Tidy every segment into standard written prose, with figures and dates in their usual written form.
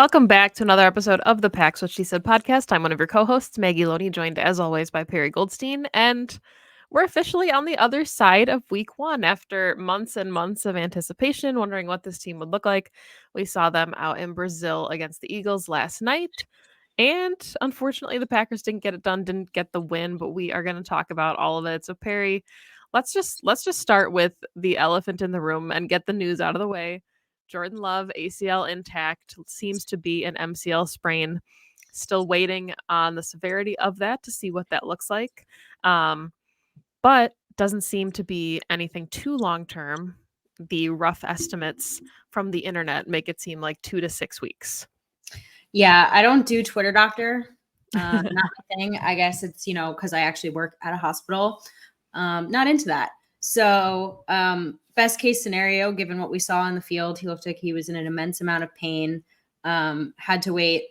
Welcome back to another episode of the Pax What She Said podcast. I'm one of your co-hosts, Maggie Loney, joined as always by Perry Goldstein, and we're officially on the other side of week one after months and months of anticipation, wondering what this team would look like. We saw them out in Brazil against the Eagles last night, and unfortunately the Packers didn't get it done, didn't get the win, but we are going to talk about all of it. So Perry, let's just start with the elephant in the room and get the news out of the way. Jordan Love, ACL intact, seems to be an MCL sprain. Still waiting on the severity of that to see what that looks like. But doesn't seem to be anything too long term. The rough estimates from the internet make it seem like 2 to 6 weeks. Yeah, I don't do Twitter doctor. Not my thing. I guess it's, because I actually work at a hospital. Not into that. So best case scenario, given what we saw in the field, he looked like he was in an immense amount of pain. Had to wait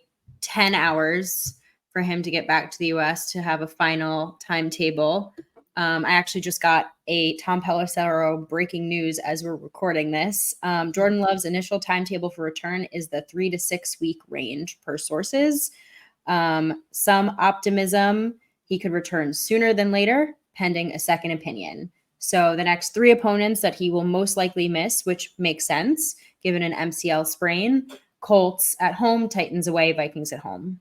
10 hours for him to get back to the U.S. to have a final timetable. I actually just got a Tom Pelissero breaking news as we're recording this. Jordan Love's initial timetable for return is the 3 to 6 week range per sources. Some optimism he could return sooner than later, pending a second opinion. So the next 3 opponents that he will most likely miss, which makes sense given an MCL sprain: Colts at home, Titans away, Vikings at home.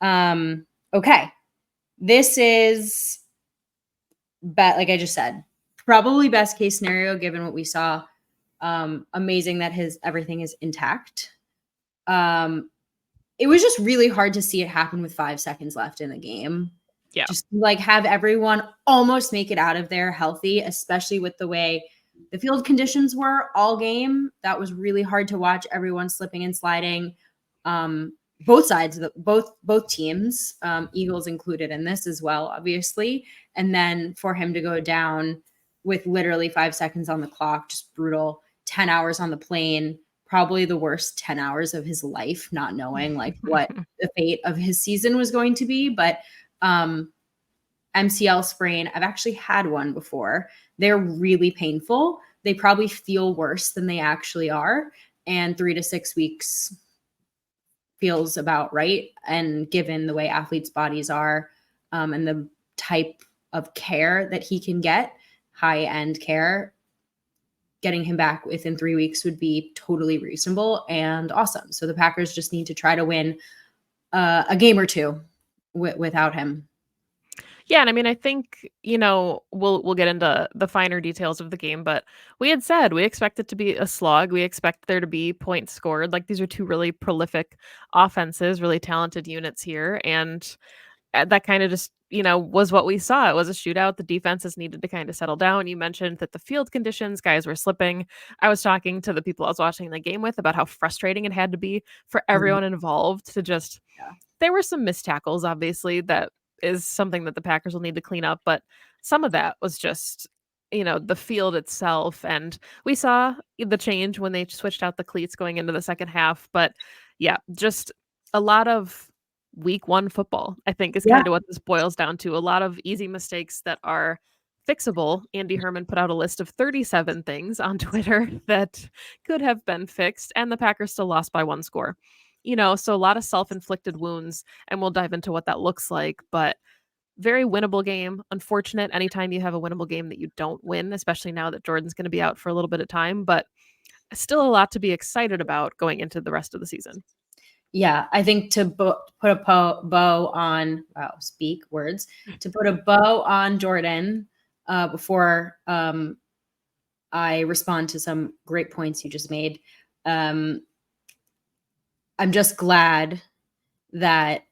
Okay. This is, like I just said, probably best case scenario given what we saw. Amazing that everything is intact. It was just really hard to see it happen with 5 seconds left in the game. Yeah. Just like have everyone almost make it out of there healthy, especially with the way the field conditions were all game. That was really hard to watch, everyone slipping and sliding. Both sides, both teams, Eagles included in this as well, obviously. And then for him to go down with literally 5 seconds on the clock, just brutal. 10 hours on the plane, probably the worst 10 hours of his life, not knowing like what the fate of his season was going to be. But MCL sprain, I've actually had one before. They're really painful. They probably feel worse than they actually are. And 3 to 6 weeks feels about right. And given the way athletes' bodies are, and the type of care that he can get, high-end care, getting him back within 3 weeks would be totally reasonable and awesome. So the Packers just need to try to win a game or two without him. Yeah, and I mean, I think, we'll get into the finer details of the game, but we had said we expect it to be a slog. We expect there to be points scored. Like, these are 2 really prolific offenses, really talented units here, and that kind of just, was what we saw. It was a shootout. The defenses needed to kind of settle down. You mentioned that the field conditions, guys were slipping. I was talking to the people I was watching the game with about how frustrating it had to be for everyone involved to just, there were some missed tackles, obviously, that is something that the Packers will need to clean up, but some of that was just, the field itself. And we saw the change when they switched out the cleats going into the second half. But yeah, just a lot of week one football, I think, is kind of what this boils down to. A lot of easy mistakes that are fixable. Andy Herman put out a list of 37 things on Twitter that could have been fixed, and the Packers still lost by 1 score. So a lot of self-inflicted wounds, and we'll dive into what that looks like, but very winnable game. Unfortunate anytime you have a winnable game that you don't win, especially now that Jordan's going to be out for a little bit of time, but still a lot to be excited about going into the rest of the season. Yeah, I think to put a bow on, speak words, to put a bow on Jordan before I respond to some great points you just made. I'm just glad that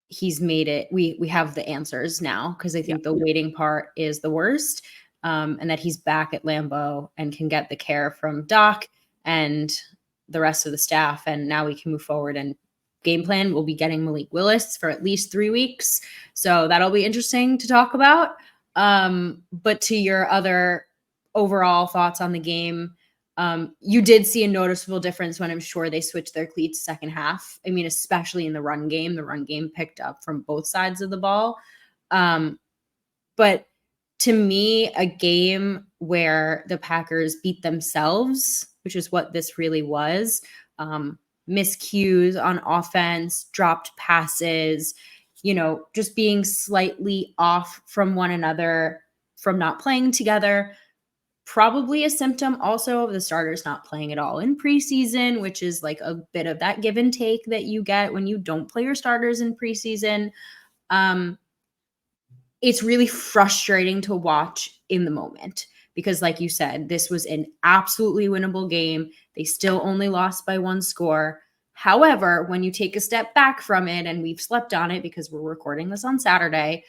he's made it. We have the answers now, because I think the waiting part is the worst, and that he's back at Lambeau and can get the care from Doc and the rest of the staff. And now we can move forward and game plan. We'll be getting Malik Willis for at least 3 weeks. So that'll be interesting to talk about. But to your other overall thoughts on the game, you did see a noticeable difference when I'm sure they switched their cleats second half. I mean, especially in the run game. The run game picked up from both sides of the ball. But to me, a game where the Packers beat themselves, which is what this really was, miscues on offense, dropped passes, just being slightly off from one another, from not playing together. Probably a symptom also of the starters not playing at all in preseason, which is like a bit of that give and take that you get when you don't play your starters in preseason. It's really frustrating to watch in the moment because, like you said, this was an absolutely winnable game. They still only lost by 1 score. However, when you take a step back from it, and we've slept on it because we're recording this on Saturday,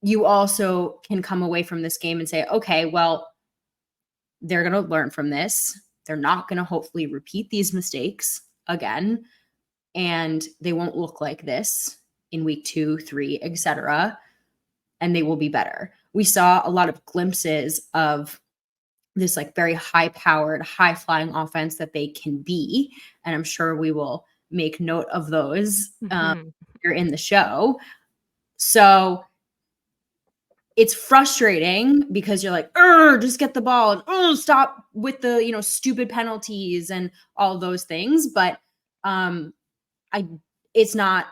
you also can come away from this game and say, okay, well, they're going to learn from this. They're not going to hopefully repeat these mistakes again, and they won't look like this in week 2, 3, etc. And they will be better. We saw a lot of glimpses of this like very high powered, high flying offense that they can be. And I'm sure we will make note of those here in the show. So it's frustrating because you're like, just get the ball and stop with the, stupid penalties and all those things. But it's not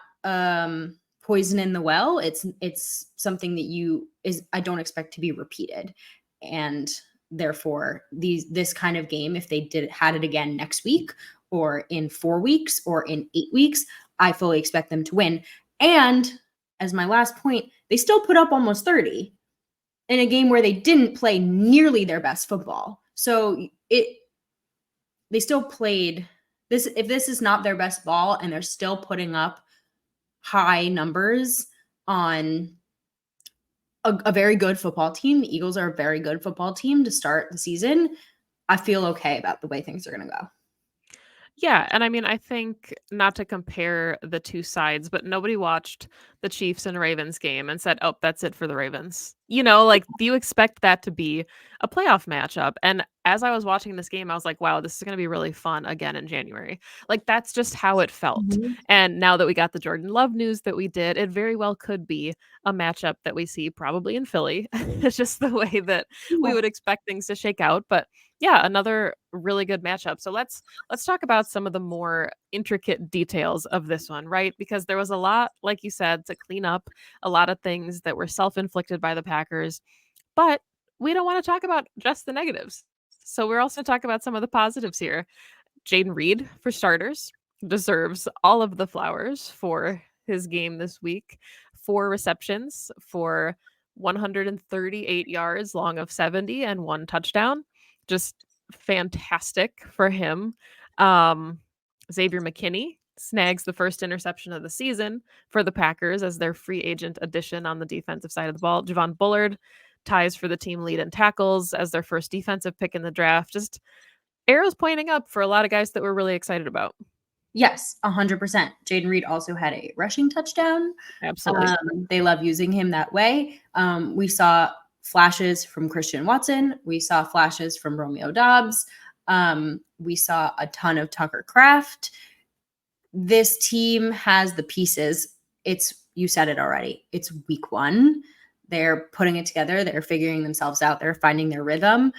poison in the well. It's something that I don't expect to be repeated. And therefore this kind of game, if they had it again next week or in 4 weeks or in 8 weeks, I fully expect them to win. And as my last point, they still put up almost 30 in a game where they didn't play nearly their best football. So they still played this. If this is not their best ball and they're still putting up high numbers on a very good football team, the Eagles are a very good football team to start the season, I feel okay about the way things are going to go. Yeah, and I mean, I think not to compare the two sides, but nobody watched the Chiefs and Ravens game and said, "Oh, that's it for the Ravens." Like, do you expect that to be a playoff matchup? And as I was watching this game, I was like, "Wow, this is going to be really fun again in January." Like, that's just how it felt. Mhm. And now that we got the Jordan Love news that we did, it very well could be a matchup that we see probably in Philly. It's just the way that we Yeah. would expect things to shake out, but yeah, another really good matchup. So let's talk about some of the more intricate details of this one, right? Because there was a lot, like you said, to clean up, a lot of things that were self-inflicted by the Packers, but we don't want to talk about just the negatives. So we're also talk about some of the positives here. Jaden Reed, for starters, deserves all of the flowers for his game this week. 4 receptions for 138 yards, long of 70, and 1 touchdown. Just fantastic for him. Um, Xavier McKinney snags the first interception of the season for the Packers as their free agent addition on the defensive side of the ball. Javon Bullard ties for the team lead in tackles as their first defensive pick in the draft. Just arrows pointing up for a lot of guys that we're really excited about. Yes, 100%. Jaden Reed also had a rushing touchdown. Absolutely. They love using him that way. We saw flashes from Christian Watson. We saw flashes from Romeo Dobbs. We saw a ton of Tucker Kraft. This team has the pieces. You said it already. It's week 1. They're putting it together. They're figuring themselves out. They're finding their rhythm.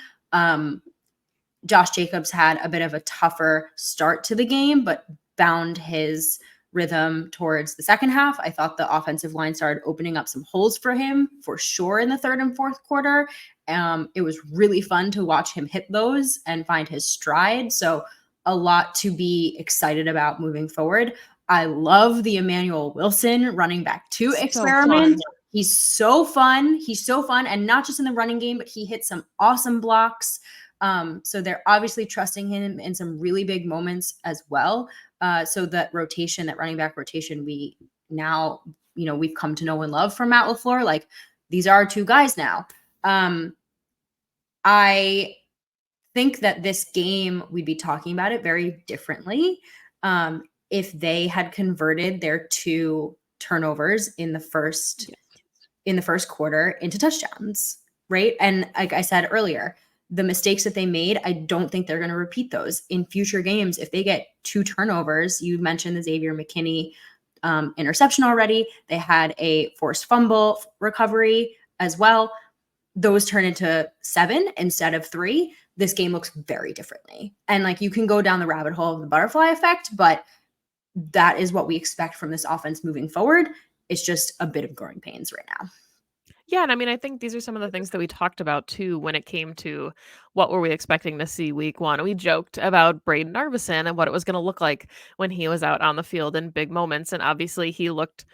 Josh Jacobs had a bit of a tougher start to the game, but found his rhythm towards the second half. I thought the offensive line started opening up some holes for him for sure in the third and fourth quarter. It was really fun to watch him hit those and find his stride. So a lot to be excited about moving forward. I love the Emmanuel Wilson running back 2 experiment. He's so fun. And not just in the running game, but he hit some awesome blocks. So they're obviously trusting him in some really big moments as well. So that running back rotation, we've come to know and love from Matt LaFleur. Like, these are our 2 guys now. I think that this game, we'd be talking about it very differently if they had converted their 2 turnovers in the first quarter into touchdowns, right? And like I said earlier, the mistakes that they made, I don't think they're going to repeat those in future games. If they get 2 turnovers, you mentioned the Xavier McKinney interception already. They had a forced fumble recovery as well. Those turn into 7 instead of 3. this game looks very differently. And like you can go down the rabbit hole of the butterfly effect, but that is what we expect from this offense moving forward. It's just a bit of growing pains right now. Yeah, and I mean, I think these are some of the things that we talked about too when it came to what were we expecting to see week 1. We joked about Braden Narvison and what it was going to look like when he was out on the field in big moments, and obviously he looked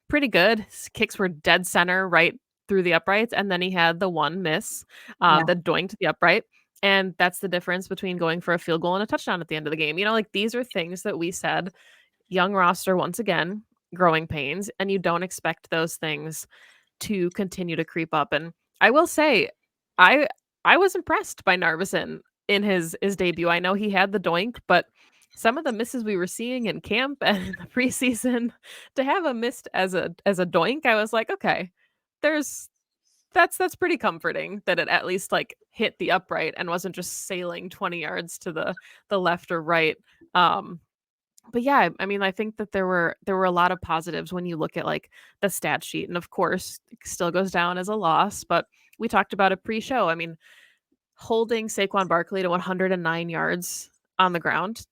pretty good. His kicks were dead center right through the uprights, and then he had the one miss Yeah. that doinked the upright. And that's the difference between going for a field goal and a touchdown at the end of the game. Like these are things that we said, young roster once again, growing pains, and you don't expect those things to continue to creep up. And I will say, I I was impressed by Narvison in his debut. I know he had the doink, but some of the misses we were seeing in camp and in the preseason, to have a missed as a doink, I was like, okay, there's that's pretty comforting that it at least like hit the upright and wasn't just sailing 20 yards to the left or right. Um, but yeah, I mean, I think that there were a lot of positives when you look at like the stat sheet, and of course, it still goes down as a loss. But we talked about it pre-show. I mean, holding Saquon Barkley to 109 yards on the ground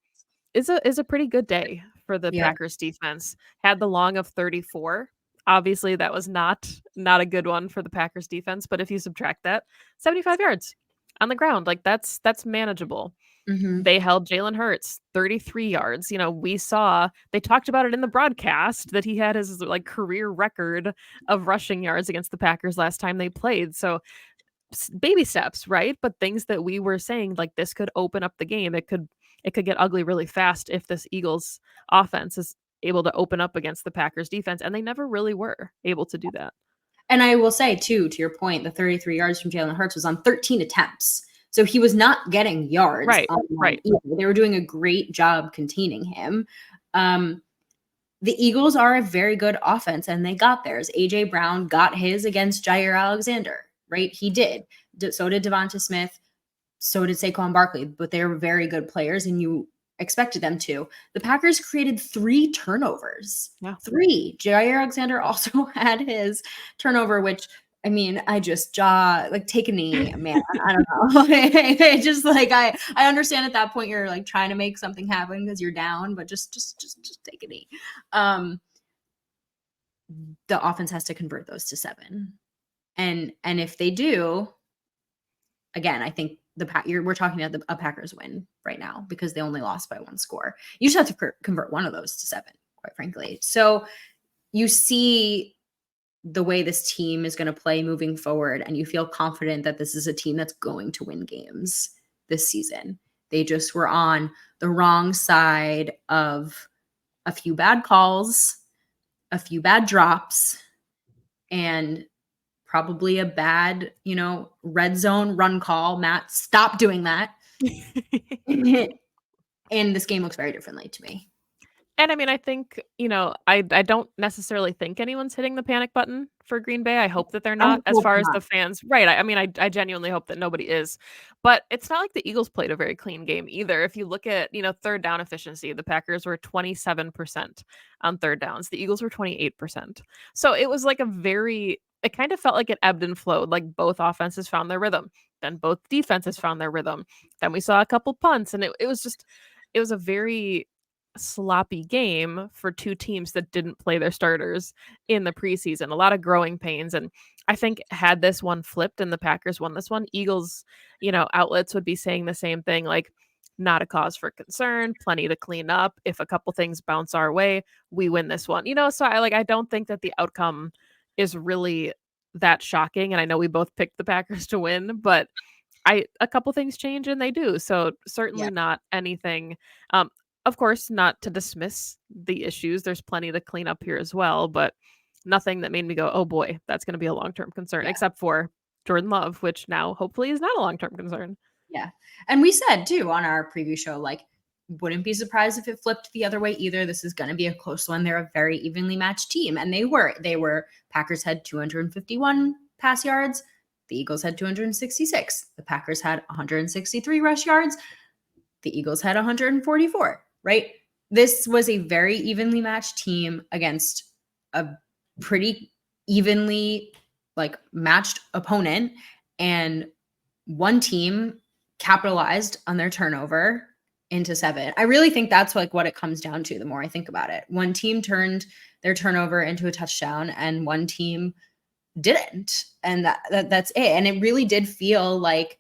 is a pretty good day for the Yeah. Packers defense. Had the long of 34. Obviously, that was not a good one for the Packers defense. But if you subtract that, 75 yards on the ground, like that's manageable. Mm-hmm. They held Jalen Hurts 33 yards. We saw they talked about it in the broadcast that he had his like career record of rushing yards against the Packers last time they played. So baby steps, right? But things that we were saying like this could open up the game. It could get ugly really fast if this Eagles offense is able to open up against the Packers defense, and they never really were able to do that. And I will say, too, to your point, the 33 yards from Jalen Hurts was on 13 attempts. So he was not getting yards Right, on right. either. They were doing a great job containing him. The Eagles are a very good offense, and they got theirs. A.J. Brown got his against Jair Alexander, right? He did. So did Devonta Smith. So did Saquon Barkley. But they were very good players, and you expected them to. The Packers created 3 turnovers. Yeah. 3. Jair Alexander also had his turnover, which I mean, I just take a knee, man. I don't know. It just like I understand at that point you're like trying to make something happen because you're down, but just take a knee. The offense has to convert those to 7, and if they do, again, I think we're talking about a Packers win right now because they only lost by 1 score. You just have to convert one of those to 7, quite frankly. So you see the way this team is going to play moving forward, and you feel confident that this is a team that's going to win games this season. They just were on the wrong side of a few bad calls, a few bad drops, and probably a bad, red zone run call. Matt, stop doing that. And this game looks very differently to me. And I mean, I think, I don't necessarily think anyone's hitting the panic button for Green Bay. I hope that they're not, as far as the fans. Right. I mean, I genuinely hope that nobody is. But it's not like the Eagles played a very clean game either. If you look at, third down efficiency, the Packers were 27% on third downs. The Eagles were 28%. So it was like it kind of felt like it ebbed and flowed. Like both offenses found their rhythm. Then both defenses found their rhythm. Then we saw a couple punts, and it was a very sloppy game for 2 teams that didn't play their starters in the preseason. A lot of growing pains. And I think had this one flipped and the Packers won this one, Eagles, outlets would be saying the same thing, like not a cause for concern, plenty to clean up. If a couple things bounce our way, we win this one. So I don't think that the outcome is really that shocking. And I know we both picked the Packers to win, but a couple things change and they do. So certainly not anything. Of course, not to dismiss the issues. There's plenty to clean up here as well, but nothing that made me go, oh boy, that's going to be a long-term concern, except for Jordan Love, which now hopefully is not a long-term concern. Yeah. And we said too on our preview show, like, wouldn't be surprised if it flipped the other way either. This is going to be a close one. They're a very evenly matched team. And they were Packers had 251 pass yards. The Eagles had 266. The Packers had 163 rush yards. The Eagles had 144, right? This was a very evenly matched team against a pretty evenly matched opponent. And one team capitalized on their turnover into 7. I really think that's like what it comes down to the more I think about it. One team turned their turnover into a touchdown and one team didn't. And that's it. And it really did feel like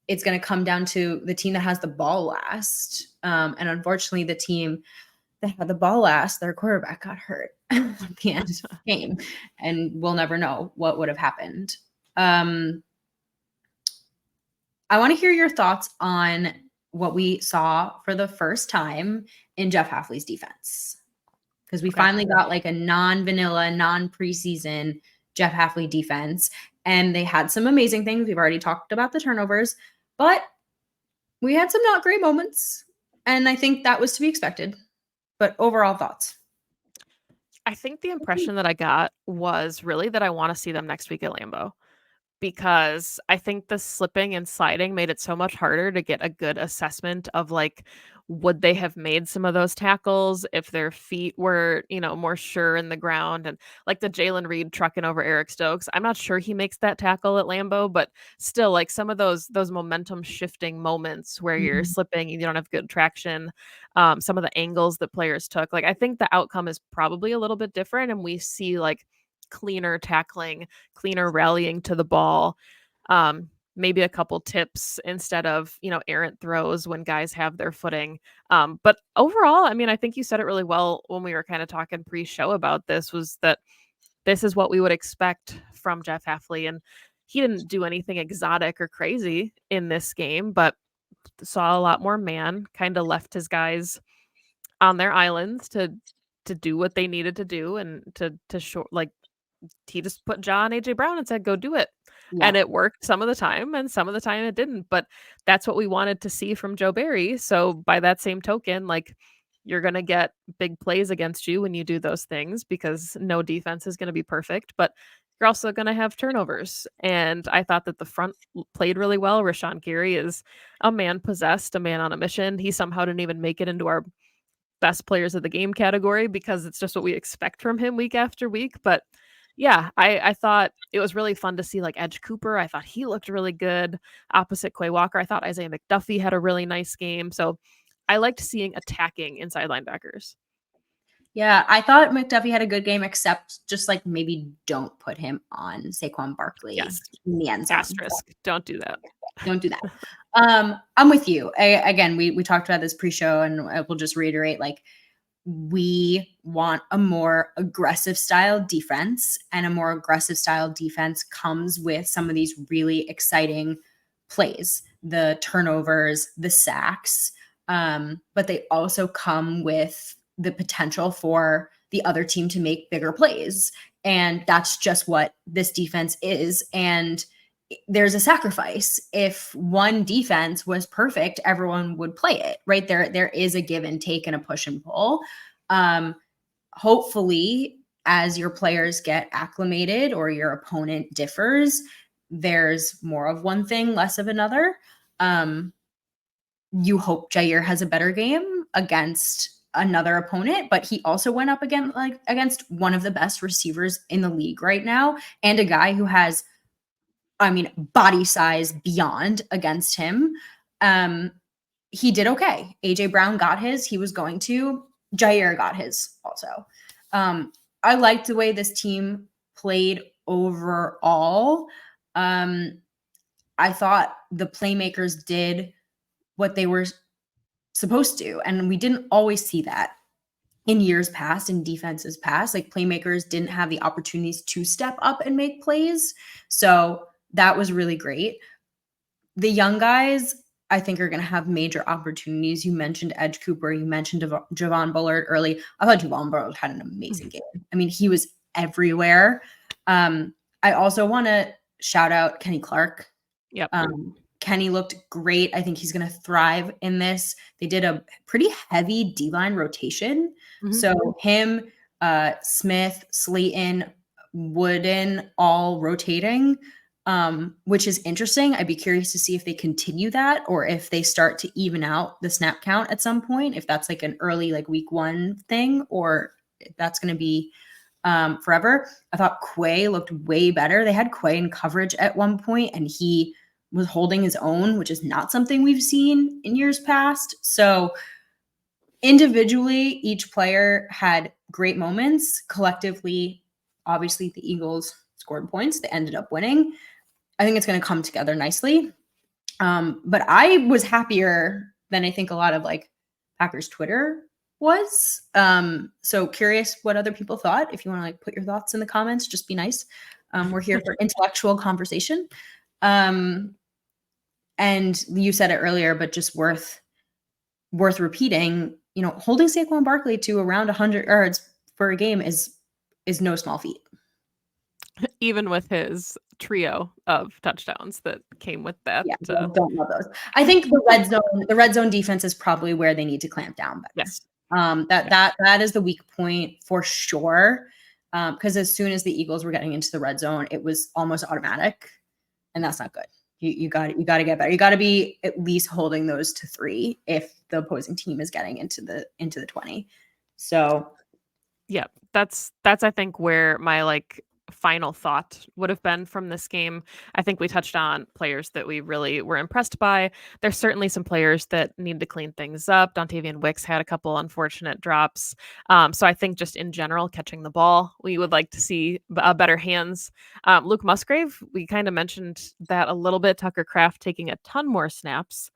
it's going to come down to the team that has the ball last. And unfortunately, the team that had the ball last, their quarterback got hurt at the end of the game. And we'll never know what would have happened. I want to hear your thoughts on what we saw for the first time in Jeff Hafley's defense. Because we finally got like a non-vanilla, non-preseason Jeff Hafley defense. And they had some amazing things. We've already talked about the turnovers, but we had some not great moments. And I think that was to be expected. But overall thoughts. I think the impression that I got was really that I want to see them next week at Lambeau, because I think the slipping and sliding made it so much harder to get a good assessment of like, would they have made some of those tackles if their feet were, more sure in the ground, and like the Jalen Reed trucking over Eric Stokes. I'm not sure he makes that tackle at Lambeau, but still, like some of those momentum shifting moments where you're slipping and you don't have good traction, some of the angles that players took. Like I think the outcome is probably a little bit different, and we see like cleaner tackling, cleaner rallying to the ball. Maybe a couple tips instead of, errant throws when guys have their footing. But overall, I mean, I think you said it really well when we were kind of talking pre-show about this, was that this is what we would expect from Jeff Hafley. And he didn't do anything exotic or crazy in this game, but saw a lot more man, kind of left his guys on their islands to do what they needed to do, and to short, like, he just put John AJ Brown and said, go do it. Yeah. And it worked some of the time and some of the time it didn't. But that's what we wanted to see from Joe Barry. So by that same token, like, you're going to get big plays against you when you do those things, because no defense is going to be perfect, but you're also going to have turnovers. And I thought that the front played really well. Rashawn Gary is a man possessed, a man on a mission. He somehow didn't even make it into our best players of the game category, because it's just what we expect from him week after week. But yeah, I thought it was really fun to see like Edge Cooper. I thought he looked really good opposite Quay Walker. I thought Isaiah McDuffie had a really nice game. So I liked seeing attacking inside linebackers. Yeah, I thought McDuffie had a good game, except just like maybe don't put him on Saquon Barkley Yes. in the end zone. Asterisk. Don't do that. Don't do that. I'm with you. Again, we talked about this pre-show, and we'll just reiterate, like, we want a more aggressive style defense, and a more aggressive style defense comes with some of these really exciting plays, the turnovers, the sacks, but they also come with the potential for the other team to make bigger plays. And that's just what this defense is. And there's a sacrifice. If one defense was perfect, everyone would play it, right? There is a give and take and a push and pull. Hopefully, as your players get acclimated or your opponent differs, there's more of one thing, less of another. You hope Jair has a better game against another opponent, but he also went up against one of the best receivers in the league right now, and a guy who has, body size beyond against him. He did okay. AJ Brown got his. He was going to. Jair got his also. I liked the way this team played overall. I thought the playmakers did what they were supposed to, and we didn't always see that in years past, in defenses past. Like, playmakers didn't have the opportunities to step up and make plays. So that was really great. The young guys, I think, are going to have major opportunities. You mentioned Edge Cooper. You mentioned Javon Bullard early. I thought Javon Bullard had an amazing game. I mean, he was everywhere. I also want to shout out Kenny Clark. Yep. Kenny looked great. I think he's going to thrive in this. They did a pretty heavy D-line rotation. So him, Smith, Slayton, Wooden, all rotating, which is interesting. I'd be curious to see if they continue that, or if they start to even out the snap count at some point, if that's like an early, like week 1 thing, or if that's going to be forever. I thought Quay looked way better. They had Quay in coverage at one point, and he was holding his own, which is not something we've seen in years past. So individually, each player had great moments. Collectively, obviously, the Eagles scored points. They ended up winning. I think it's going to come together nicely. But I was happier than I think a lot of like Packers Twitter was. So curious what other people thought. If you want to like put your thoughts in the comments, just be nice. We're here for intellectual conversation. And you said it earlier, but just worth repeating. You know, holding Saquon Barkley to around 100 yards for a game is no small feat. Even with his trio of touchdowns that came with that. Yeah, don't love those. I think the red zone defense is probably where they need to clamp down better. Yes. That is the weak point for sure. Because as soon as the Eagles were getting into the red zone, it was almost automatic, and that's not good. You got to get better. You got to be at least holding those to 3 if the opposing team is getting into the 20. So, yeah, that's I think where my like final thought would have been from this game. I think we touched on players that we really were impressed by. There's certainly some players that need to clean things up. Dontavian Wicks had a couple unfortunate drops. So I think just in general, catching the ball, we would like to see better hands. Luke Musgrave, we kind of mentioned that a little bit. Tucker Kraft taking a ton more snaps,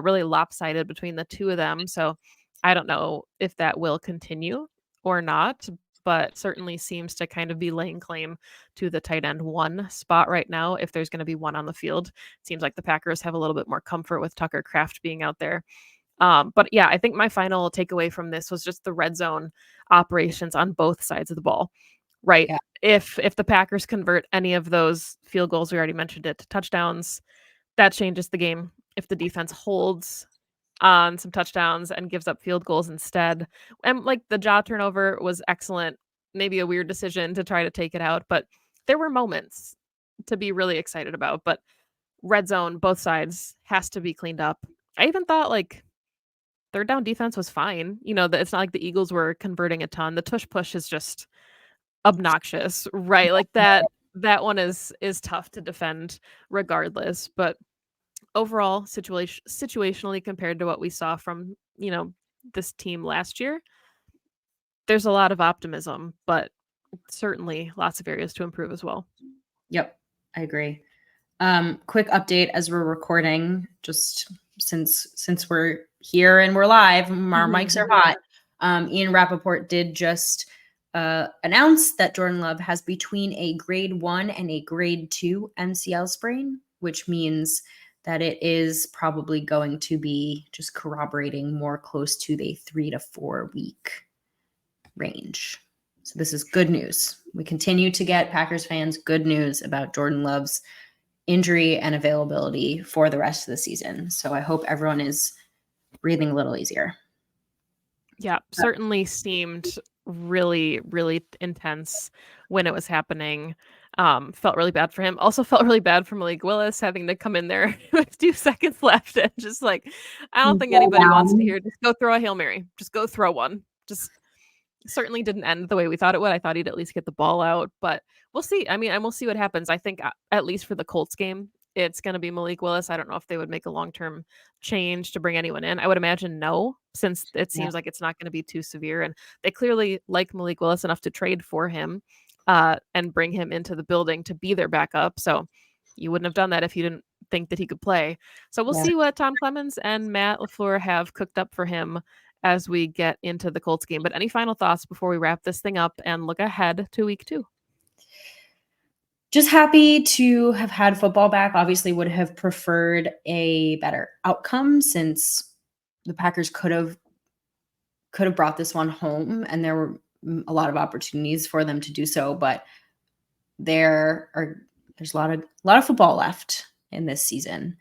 really lopsided between the two of them. So I don't know if that will continue or not, but certainly seems to kind of be laying claim to the tight end 1 spot right now. If there's going to be one on the field, it seems like the Packers have a little bit more comfort with Tucker Kraft being out there. But yeah, I think my final takeaway from this was just the red zone operations on both sides of the ball, right? yeah. If the Packers convert any of those field goals, we already mentioned it, to touchdowns, that changes the game. If the defense holds on some touchdowns and gives up field goals instead. And like the jaw turnover was excellent. Maybe a weird decision to try to take it out, but there were moments to be really excited about. But red zone, both sides, has to be cleaned up. I even thought like third down defense was fine. You know, it's not like the Eagles were converting a ton. The tush push is just obnoxious, right? Like that one is tough to defend regardless. But overall, situationally compared to what we saw from, this team last year, there's a lot of optimism, but certainly lots of areas to improve as well. Yep, I agree. Quick update as we're recording, just since we're here and we're live, our mics are hot. Ian Rappaport did just announce that Jordan Love has between a grade 1 and a grade 2 MCL sprain, which means that it is probably going to be just corroborating more close to the 3 to 4 week range. So this is good news. We continue to get, Packers fans, good news about Jordan Love's injury and availability for the rest of the season. So I hope everyone is breathing a little easier. Yeah, certainly seemed really, really intense when it was happening. Felt really bad for him. Also felt really bad for Malik Willis having to come in there with 2 seconds left and just like, I don't think anybody wants to hear, just go throw a Hail Mary. Just go throw one. Just certainly didn't end the way we thought it would. I thought he'd at least get the ball out, but we'll see. I mean, and we'll see what happens. I think at least for the Colts game, it's going to be Malik Willis. I don't know if they would make a long-term change to bring anyone in. I would imagine no, since it seems like it's not going to be too severe. And they clearly like Malik Willis enough to trade for him and bring him into the building to be their backup. So you wouldn't have done that if you didn't think that he could play. So we'll see what Tom Clemens and Matt LaFleur have cooked up for him as we get into the Colts game. But any final thoughts before we wrap this thing up and look ahead to week 2? Just happy to have had football back. Obviously would have preferred a better outcome since the Packers could have brought this one home, and there were a lot of opportunities for them to do so, but there's a lot of football left in this season.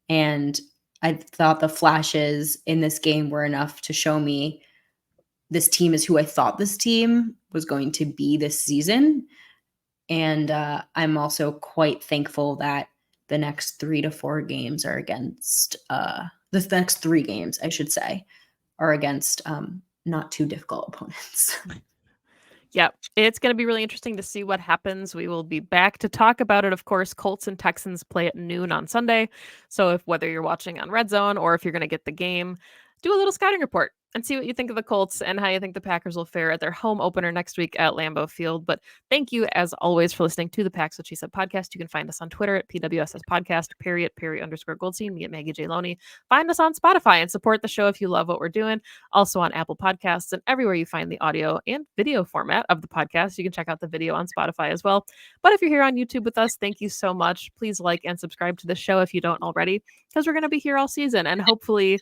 And I thought the flashes in this game were enough to show me this team is who I thought this team was going to be this season. And I'm also quite thankful that the next 3 to 4 games are against the next 3 games, I should say, are against not too difficult opponents. Yeah, it's going to be really interesting to see what happens. We will be back to talk about it. Of course, Colts and Texans play at noon on Sunday. So if whether you're watching on Red Zone or if you're going to get the game, do a little scouting report and see what you think of the Colts and how you think the Packers will fare at their home opener next week at Lambeau Field. But thank you, as always, for listening to the Packs What She Said podcast. You can find us on Twitter at PWSS Podcast, Perry_Goldstein, me at Maggie J. Loney. Find us on Spotify and support the show if you love what we're doing. Also on Apple Podcasts and everywhere you find the audio and video format of the podcast. You can check out the video on Spotify as well. But if you're here on YouTube with us, thank you so much. Please like and subscribe to the show if you don't already, because we're going to be here all season. And hopefully,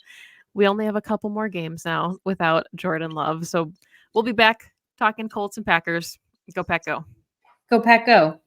we only have a couple more games now without Jordan Love. So we'll be back talking Colts and Packers. Go Pack Go. Go Pack Go.